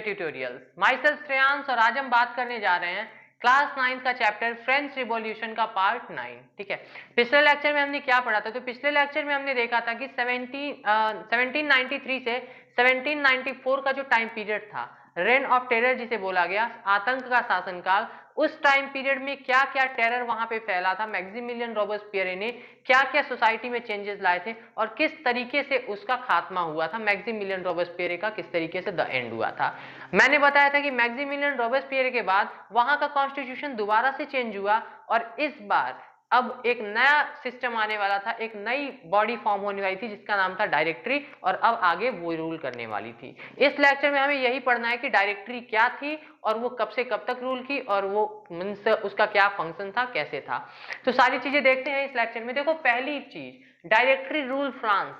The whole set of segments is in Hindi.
ट्यूटोरियल्स। माई सेल्फ श्रेयांश और आज हम बात करने जा रहे हैं क्लास 9 का चैप्टर फ्रेंच रिवॉल्यूशन का पार्ट 9। ठीक है, पिछले लेक्चर में हमने क्या पढ़ा था? तो पिछले लेक्चर में हमने देखा था कि 1793 से 1794 का जो टाइम पीरियड था, रेन ऑफ टेरर जिसे बोला गया, आतंक का शासनकाल, उस टाइम पीरियड में क्या क्या टेरर वहां पे फैला था, मैक्सिमिलियन रॉबेस्पियर ने क्या क्या सोसाइटी में चेंजेस लाए थे और किस तरीके से उसका खात्मा हुआ था, मैक्सिमिलियन रॉबेस्पियर का किस तरीके से द एंड हुआ था। मैंने बताया था कि मैक्सिमिलियन रॉबेस्पियर के बाद वहां का कॉन्स्टिट्यूशन दोबारा से चेंज हुआ और इस बार अब एक नया सिस्टम आने वाला था, एक नई बॉडी फॉर्म होने वाली थी जिसका नाम था डायरेक्टरी, और अब आगे वो रूल करने वाली थी। इस लेक्चर में हमें यही पढ़ना है कि डायरेक्टरी क्या थी और वो कब से कब तक रूल की और वो मींस उसका क्या फंक्शन था, कैसे था। तो सारी चीजें देखते हैं इस लेक्चर में। देखो, पहली चीज डायरेक्टरी रूल फ्रांस।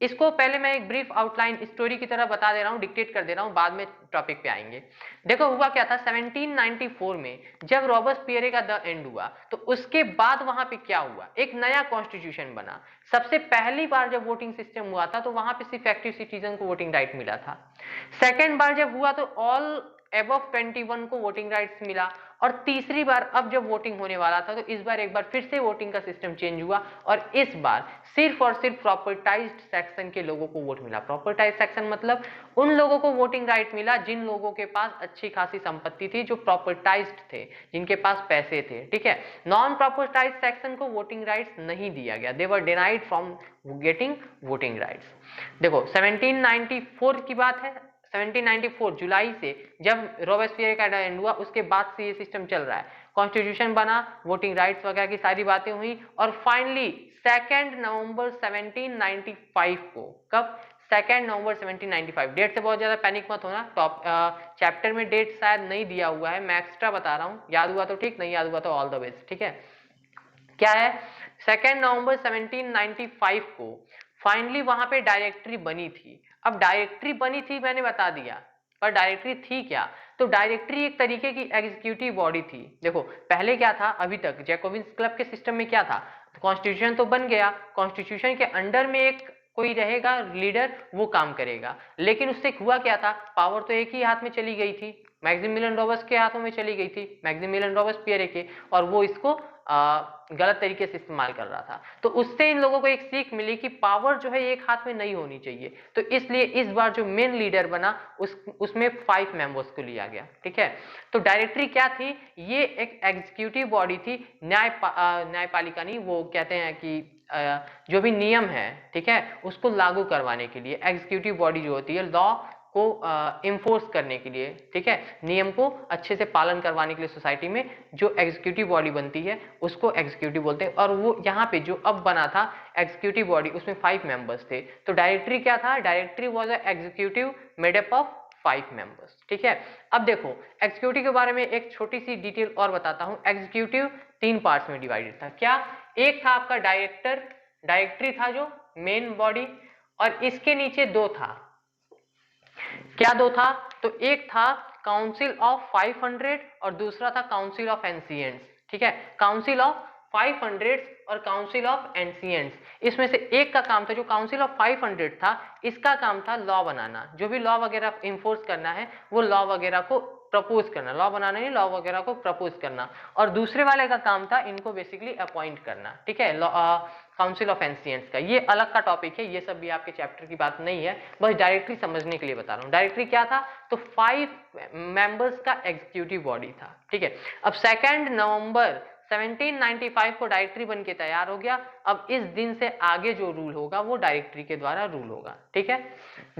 इसको पहले मैं एक ब्रीफ आउटलाइन स्टोरी की तरह बता दे रहा हूं, डिक्टेट कर दे रहा हूं, बाद में टॉपिक पे आएंगे। देखो हुआ क्या था 1794 में जब रॉबेस्पियर का द एंड हुआ तो उसके बाद वहां पे क्या हुआ, एक नया कॉन्स्टिट्यूशन बना। सबसे पहली बार जब वोटिंग सिस्टम हुआ था तो वहां पे सिर्फ एक्टिव सिटीजन को वोटिंग राइट मिला था। सेकेंड बार जब हुआ तो ऑल एबव 21 को वोटिंग राइट्स मिला, और तीसरी बार अब जब वोटिंग होने वाला था तो इस बार एक बार फिर से वोटिंग का सिस्टम चेंज हुआ और इस बार सिर्फ और सिर्फ प्रॉपर्टाइज्ड सेक्शन के लोगों को वोट मिला। प्रॉपर्टाइज्ड सेक्शन मतलब उन लोगों को वोटिंग राइट मिला जिन लोगों के पास अच्छी खासी संपत्ति थी, जो प्रॉपर्टाइज्ड थे, जिनके पास पैसे थे। ठीक है, नॉन प्रॉपर्टाइज्ड सेक्शन को वोटिंग राइट्स नहीं दिया गया, they were denied from getting voting rights. देखो 1794 की बात है, 1794 जुलाई से जब रॉबेस्पियर का एंड हुआ उसके बाद से ये सिस्टम चल रहा है। कॉन्स्टिट्यूशन बना, वोटिंग राइट्स वगैरह की सारी बातें हुई और फाइनली 2 नवंबर 1795 को, कब? 2 नवंबर 1795। डेट से बहुत ज्यादा पैनिक मत होना, टॉप चैप्टर में डेट शायद नहीं दिया हुआ है, मैं एक्स्ट्रा बता रहा हूं, याद हुआ तो ठीक, नहीं याद हुआ तो ऑल द बेस्ट। ठीक है, क्या है 2 नवंबर 1795 को फाइनली वहां पे डायरेक्टरी बनी थी। अब डायरेक्टरी बनी थी मैंने बता दिया, पर डायरेक्टरी थी क्या? तो डायरेक्टरी एक तरीके की एग्जीक्यूटिव बॉडी थी। देखो पहले क्या था, अभी तक जैकोबिन्स क्लब के सिस्टम में क्या था, कॉन्स्टिट्यूशन तो बन गया, कॉन्स्टिट्यूशन के अंडर में एक कोई रहेगा लीडर, वो काम करेगा, लेकिन उससे हुआ क्या था, पावर तो एक ही हाथ में चली गई थी, मैक्सिमिलियन रॉबर्स के हाथों में चली गई थी, मैक्सिमिलियन रॉबेस्पियर के, और वो इसको गलत तरीके से इस्तेमाल कर रहा था। तो उससे इन लोगों को एक सीख मिली कि पावर जो है एक हाथ में नहीं होनी चाहिए, तो इसलिए इस बार जो मेन लीडर बना उसमें 5 मेंबर्स को लिया गया। ठीक है, तो डायरेक्टरी क्या थी, ये एक एग्जीक्यूटिव बॉडी थी, न्यायपालिका नहीं, वो कहते हैं कि जो भी नियम है, ठीक है, उसको लागू करवाने के लिए एग्जीक्यूटिव बॉडी जो होती है, लॉ को इन्फोर्स करने के लिए, ठीक है, नियम को अच्छे से पालन करवाने के लिए सोसाइटी में जो एग्जीक्यूटिव बॉडी बनती है उसको एग्जीक्यूटिव बोलते हैं। और वो यहाँ पे जो अब बना था एग्जीक्यूटिव बॉडी, उसमें 5 मेंबर्स थे। तो डायरेक्टरी क्या था, directory was a executive made up of 5 members. ठीक है, अब देखो एग्जीक्यूटिव के बारे में एक छोटी सी डिटेल और बताता हूं। एग्जीक्यूटिव 3 पार्ट्स में डिवाइडेड था। क्या? एक था आपका डायरेक्टर, डायरेक्टरी था जो मेन बॉडी, और इसके नीचे 2 था। क्या 2 था? तो एक था काउंसिल ऑफ 500 और दूसरा था काउंसिल ऑफ एंशिएंट्स। ठीक है, काउंसिल ऑफ 500 और काउंसिल ऑफ एंशिएंट्स, इसमें से एक का काम था, जो काउंसिल ऑफ 500 था, इसका काम था लॉ बनाना, जो भी लॉ वगैरह इन्फोर्स करना है वो लॉ वगैरह को प्रपोज करना, लॉ बनाना नहीं, लॉ वगैरह को प्रपोज करना। और दूसरे वाले का काम था इनको बेसिकली अपॉइंट करना। ठीक है, काउंसिल ऑफ एंशिएंट्स का ये अलग का टॉपिक है, ये सब भी आपके चैप्टर की बात नहीं है, बस डायरेक्टली समझने के लिए बता रहा हूँ। डायरेक्टली क्या था, तो 5 मेंबर्स का एग्जीक्यूटिव बॉडी था। ठीक है, अब 2 नवंबर 1795 को डायरेक्टरी बन के तैयार हो गया। अब इस दिन से आगे जो रूल होगा वो डायरेक्टरी के द्वारा रूल होगा। ठीक है,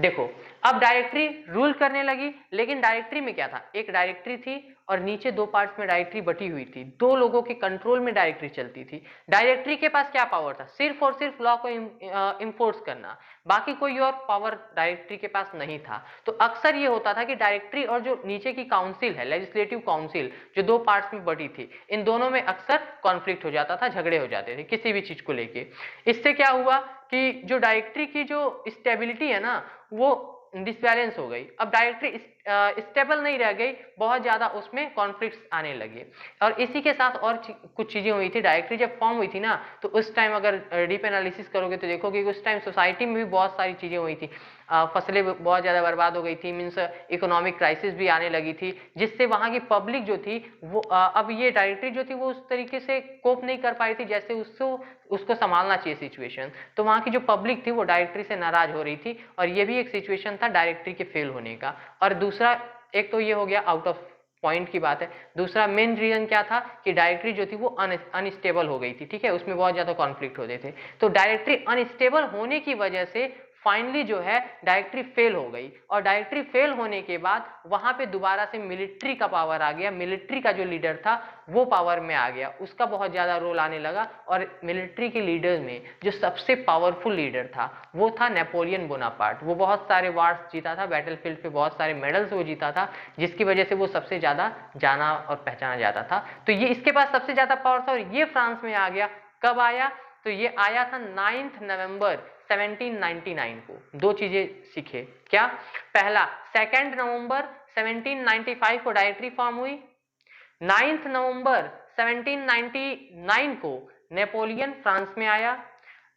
देखो अब डायरेक्टरी रूल करने लगी, लेकिन डायरेक्टरी में क्या था, एक डायरेक्टरी थी और नीचे 2 पार्ट्स में डायरेक्टरी बटी हुई थी, 2 लोगों के कंट्रोल में डायरेक्टरी चलती थी। डायरेक्टरी के पास क्या पावर था, सिर्फ और सिर्फ लॉ को इन्फोर्स करना, बाकी कोई और पावर डायरेक्टरी के पास नहीं था। तो अक्सर ये होता था कि डायरेक्टरी और जो नीचे की काउंसिल है, लेजिस्लेटिव काउंसिल, जो 2 पार्ट्स में बटी थी, इन दोनों में अक्सर कॉन्फ्लिक्ट हो जाता था, झगड़े हो जाते थे किसी भी चीज को लेके। इससे क्या हुआ कि जो डायरेक्टरी की जो स्टेबिलिटी है ना, वो डिसबैलेंस हो गई। अब डायरेक्टरी स्टेबल नहीं रह गई, बहुत ज्यादा उसमें कॉन्फ्लिक्ट्स आने लगे। और इसी के साथ और कुछ चीजें हुई थी। डायरेक्टरी जब फॉर्म हुई थी ना, तो उस टाइम अगर डीप एनालिसिस करोगे तो देखोगे कि उस टाइम सोसाइटी में भी बहुत सारी चीजें हुई थी। फसलें बहुत ज्यादा बर्बाद हो गई थी, मीन्स इकोनॉमिक क्राइसिस भी आने लगी थी, जिससे वहां की पब्लिक जो थी वो अब ये डायरेक्टरी जो थी वो उस तरीके से कोप नहीं कर पाई थी जैसे उसको संभालना चाहिए सिचुएशन। तो वहां की जो पब्लिक थी वो डायरेक्टरी से नाराज हो रही थी, और ये भी एक सिचुएशन था डायरेक्टरी के फेल होने का। और दूसरा, एक तो ये हो गया आउट ऑफ पॉइंट की बात है। दूसरा मेन रीजन क्या था कि डायरेक्टरी जो थी वो अनस्टेबल हो गई थी, ठीक है, उसमें बहुत ज्यादा कॉन्फ्लिक्ट होते थे। तो डायरेक्टरी अनस्टेबल होने की वजह से फाइनली जो है डायरेक्टरी फेल हो गई, और डायरेक्टरी फेल होने के बाद वहां पे दोबारा से मिलिट्री का पावर आ गया। मिलिट्री का जो लीडर था वो पावर में आ गया, उसका बहुत ज्यादा रोल आने लगा। और मिलिट्री के लीडर में जो सबसे पावरफुल लीडर था वो था नेपोलियन बोनापार्ट। वो बहुत सारे वार्स जीता था, बैटलफील्ड पे बहुत सारे मेडल्स वो जीता था, जिसकी वजह से वो सबसे ज्यादा जाना और पहचाना जाता था। तो ये इसके पास सबसे ज्यादा पावर था, और ये फ्रांस में आ गया। कब आया? तो ये आया था 9 नवंबर 1799 को। दो चीजें सीखे क्या? पहला, 2 नवंबर 1795 को डायरेक्टरी फॉर्म हुई। 9 नवंबर 1799 को नेपोलियन फ्रांस में आया।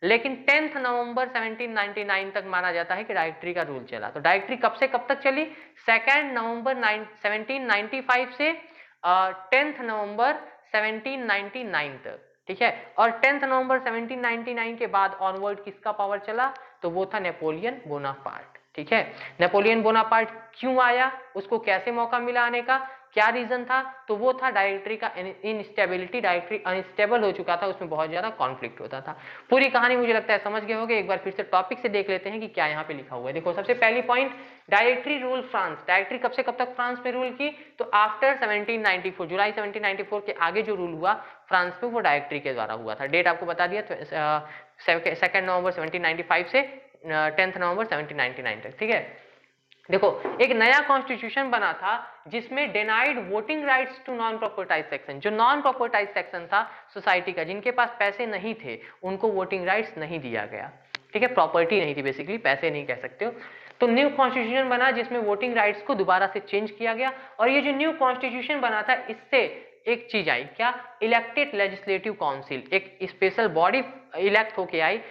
लेकिन 10 नवंबर 1799 तक माना जाता है कि डायरेक्टरी का रूल चला। तो डायरेक्टरी कब से कब तक चली? 2 नवंबर 1795 से 10 नवंबर 1799 तक, ठीक है। और 10 नवंबर 1799 के बाद ऑनवर्ड किसका पावर चला? तो वो था नेपोलियन बोनापार्ट, ठीक है। नेपोलियन बोनापार्ट क्यों आया, उसको कैसे मौका मिला आने का, क्या रीजन था? तो वो था डायरेक्टरी का इनस्टेबिलिटी। डायरेक्टरी अनस्टेबल हो चुका था, उसमें बहुत ज्यादा कॉन्फ्लिक्ट होता था। पूरी कहानी मुझे लगता है समझ गए होंगे। एक बार फिर से टॉपिक से देख लेते हैं कि क्या यहाँ पे लिखा हुआ है। देखो, सबसे पहली point, directory rule France. Directory कब से कब तक फ्रांस में रूल की? तो आफ्टर 1794, जुलाई 1794 के आगे जो रूल हुआ फ्रांस में वो डायरेक्टरी के द्वारा हुआ था। डेट आपको बता दिया, 2 नवंबर 1795 से 10 नवंबर 1799 तक, ठीक है। देखो, एक नया कॉन्स्टिट्यूशन बना था जिसमें denied voting rights to non propertise section. जो नॉन प्रॉपर्टाइज सेक्शन था सोसाइटी का, जिनके पास पैसे नहीं थे, उनको वोटिंग राइट्स नहीं दिया गया, ठीक है। प्रॉपर्टी नहीं थी, बेसिकली पैसे नहीं कह सकते हो। तो न्यू कॉन्स्टिट्यूशन बना जिसमें वोटिंग राइट्स को दोबारा से चेंज किया गया। और ये जो न्यू कॉन्स्टिट्यूशन बना था, इससे एक चीज आई, क्या? इलेक्टेड लेजिस्लेटिव काउंसिल, एक स्पेशल बॉडी इलेक्ट होके आई।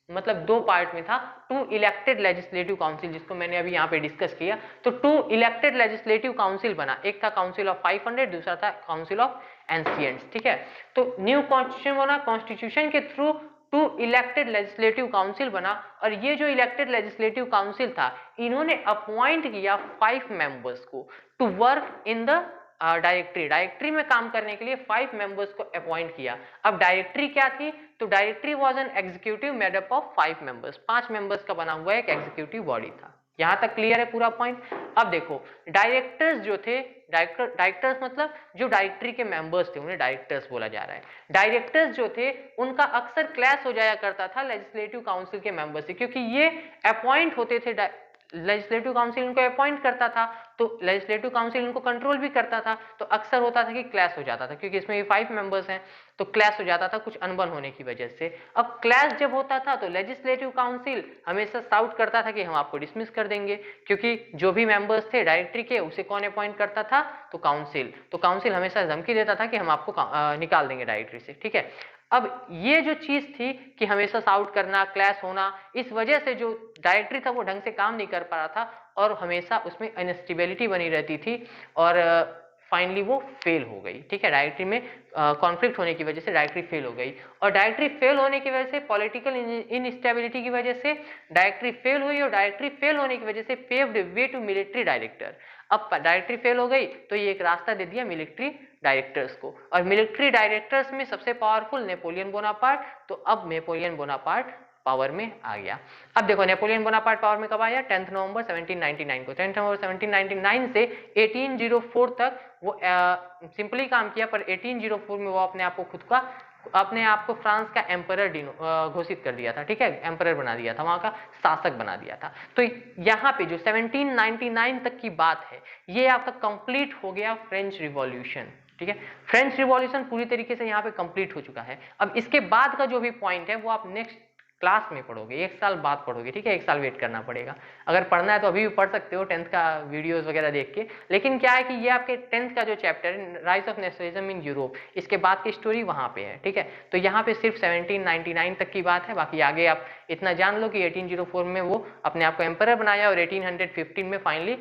मतलब दो पार्ट में था, 2 इलेक्टेड लेजिस्लेटिव काउंसिल, जिसको मैंने अभी यहाँ पे डिस्कस किया। तो 2 इलेक्टेड लेजिस्लेटिव काउंसिल बना, एक था काउंसिल ऑफ 500, दूसरा था काउंसिल ऑफ एंशिएंट्स, ठीक है। तो न्यू कॉन्स्टिट्यूशन बना, कॉन्स्टिट्यूशन के थ्रू 2 इलेक्टेड लेजिस्लेटिव काउंसिल बना। और ये जो इलेक्टेड लेजिस्लेटिव काउंसिल था, इन्होंने अपॉइंट किया 5 मेंबर्स को to work in the directory. Directory में काम करने के लिए 5 मेंबर्स को अपॉइंट किया। अब डायरेक्टरी क्या थी? तो directory was an executive made up of 5 members. 5 members का बना हुआ एक एग्जीक्यूटिव बॉडी था। यहां तक क्लियर है पूरा पॉइंट? अब देखो, डायरेक्टर्स जो थे, डायरेक्टर्स मतलब जो डायरेक्टरी के मेंबर्स थे, उन्हें डायरेक्टर्स बोला जा रहा है। डायरेक्टर्स जो थे उनका अक्सर क्लैश हो जाया करता था लेजिस्लेटिव काउंसिल के मेंबर्स से, क्योंकि ये अपॉइंट होते थे, लेजिस्लेटिव काउंसिल उनको अपॉइंट करता था, तो लेजिस्लेटिव काउंसिल उनको कंट्रोल भी करता था। तो अक्सर होता था कि क्लैश हो जाता था, क्योंकि इसमें भी 5 मेंबर्स हैं, तो क्लैश हो जाता था कुछ अनबन होने की वजह से। अब क्लैश जब होता था तो लेजिस्लेटिव काउंसिल हमेशा शाउट करता था कि हम आपको डिसमिस कर देंगे, क्योंकि जो भी मेंबर्स थे डायरेक्टरी के, उसे कौन अपॉइंट करता था? तो काउंसिल। तो काउंसिल हमेशा धमकी देता था कि हम आपको निकाल देंगे डायरेक्टरी से, ठीक है। अब ये जो चीज थी कि हमेशा शाउट करना, क्लैश होना, इस वजह से जो डायरेक्टरी था वो ढंग से काम नहीं कर पा रहा था, और हमेशा उसमें अनस्टेबिलिटी बनी रहती थी, और फाइनली वो फेल हो गई, ठीक है। डायरेक्टरी में कॉन्फ्लिक्ट होने की वजह से डायरेक्टरी फेल हो गई, और डायरेक्टरी फेल होने की वजह से, पॉलिटिकल इनस्टेबिलिटी की वजह से डायरेक्टरी फेल हुई, और डायरेक्टरी फेल होने की वजह से paved way to military director. अब डायरेक्टरी फेल हो गई तो ये एक रास्ता दे दिया मिलिट्री डायरेक्टर्स को, और मिलिट्री डायरेक्टर्स में सबसे पावरफुल नेपोलियन बोनापार्ट। तो अब नेपोलियन बोनापार्ट पावर में आ गया। अब देखो, नेपोलियन बोनापार्ट पावर में कब आया? 10 नवंबर 1799 को। 10 नवंबर 1799 से 1804 तक वो सिंपली काम किया, पर 1804 में वो अपने आप को फ्रांस का एम्परर घोषित कर दिया था, ठीक है। एम्परर बना दिया था, वहां का शासक बना दिया था। तो यहाँ पे जो 1799 तक की बात है, ये आपका कंप्लीट हो गया फ्रेंच रिवॉल्यूशन, ठीक है। फ्रेंच रिवॉल्यूशन पूरी तरीके से यहाँ पे कंप्लीट हो चुका है। अब इसके बाद का जो भी पॉइंट है वो आप नेक्स्ट क्लास में पढ़ोगे, 1 साल बाद पढ़ोगे, ठीक है, 1 साल वेट करना पड़ेगा। अगर पढ़ना है तो अभी भी पढ़ सकते हो 10th का वीडियोस वगैरह देख के, लेकिन क्या है कि ये आपके 10th का जो चैप्टर है rise of nationalism in Europe, इसके बाद की स्टोरी वहाँ पे है, ठीक है। तो यहाँ पे सिर्फ 1799 तक की बात है, बाकी आगे आप इतना जान लो कि 1804 में वो अपने आप को एम्परर बनाया और 1815 में फाइनली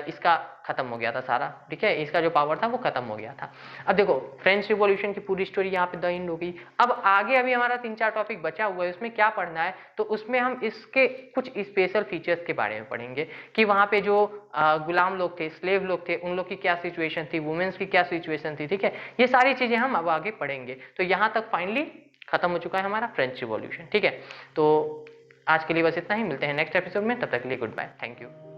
इसका खत्म हो गया था सारा, ठीक है, इसका जो पावर था वो खत्म हो गया था। अब देखो फ्रेंच रिवॉल्यूशन की पूरी स्टोरी यहाँ पे द एंड हो गई। अब आगे अभी हमारा 3-4 टॉपिक बचा हुआ है, उसमें क्या पढ़ना है, तो उसमें हम इसके कुछ स्पेशल फीचर्स के बारे में पढ़ेंगे कि वहाँ पे जो गुलाम लोग थे, स्लेव लोग थे, उन लोग की क्या सिचुएशन थी, वुमेन्स की क्या सिचुएशन थी, ठीक है, ये सारी चीजें हम अब आगे पढ़ेंगे। तो यहाँ तक फाइनली खत्म हो चुका है हमारा फ्रेंच रिवॉल्यूशन, ठीक है। तो आज के लिए बस इतना ही, मिलते हैं नेक्स्ट एपिसोड में, तब तक के लिए गुड बाय, थैंक यू।